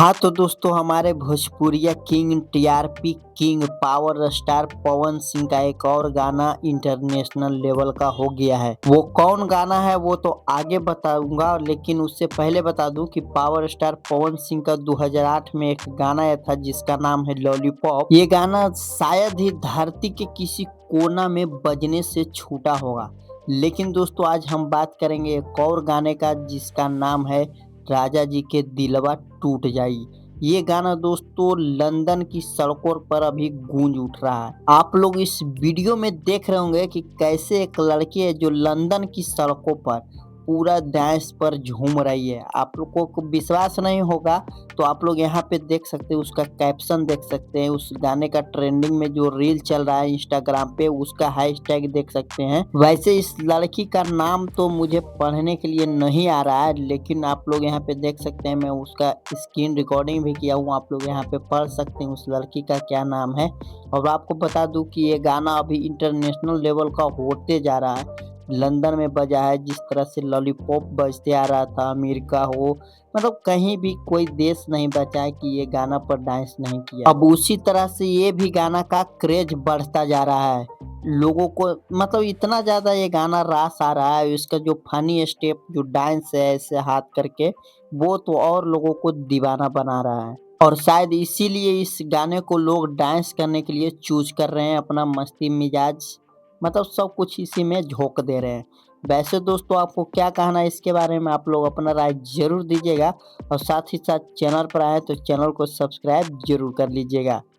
हाँ तो दोस्तों हमारे भोजपुरिया king TRP king power star Pawan Singh का एक और गाना इंटरनेशनल लेवल का हो गया है। वो कौन गाना है वो तो आगे बताऊंगा, लेकिन उससे पहले बता दूं कि पावर स्टार पवन सिंह का 2008 में एक गाना आया था जिसका नाम है लॉलीपॉप। ये गाना शायद ही धरती के किसी कोना में बजने से छूटा होगा। लेकिन दोस्तों आज हम बात करेंगे एक और गाने का जिसका नाम है राजा जी के दिलवा टूट जाई। ये गाना दोस्तों लंदन की सड़कों पर अभी गूंज उठ रहा है। आप लोग इस वीडियो में देख रहे होंगे कि कैसे एक लड़की है जो लंदन की सड़कों पर पूरा डांस पर झूम रही है। आप लोगों को विश्वास नहीं होगा तो आप लोग यहाँ पे देख सकते हैं, उसका कैप्शन देख सकते हैं, उस गाने का ट्रेंडिंग में जो रील चल रहा है इंस्टाग्राम पे उसका हैशटैग देख सकते हैं। वैसे इस लड़की का नाम तो मुझे पढ़ने के लिए नहीं आ रहा है, लेकिन आप लोग यहाँ पे देख सकते हैं, मैं उसका स्क्रीन रिकॉर्डिंग भी किया हूँ। आप लोग यहाँ पे पढ़ सकते हैं उस लड़की का क्या नाम है। और आपको बता दूं कि ये गाना अभी इंटरनेशनल लेवल का होते जा रहा है। लंदन में बजा है, जिस तरह से लॉलीपॉप बजते आ रहा था, अमेरिका हो मतलब कहीं भी कोई देश नहीं बचा है कि ये गाना पर डांस नहीं किया। अब उसी तरह से ये भी गाना का क्रेज बढ़ता जा रहा है। लोगों को मतलब इतना ज़्यादा ये गाना रास आ रहा है, इसका जो फनी स्टेप जो डांस है ऐसे हाथ करके, वो तो और लोगों को दीवाना बना रहा है। और शायद इसीलिए इस गाने को लोग डांस करने के लिए चूज कर रहे हैं, अपना मस्ती मिजाज मतलब सब कुछ इसी में झोंक दे रहे हैं। वैसे दोस्तों आपको क्या कहना है इसके बारे में, आप लोग अपना राय ज़रूर दीजिएगा। और साथ ही साथ चैनल पर आए तो चैनल को सब्सक्राइब ज़रूर कर लीजिएगा।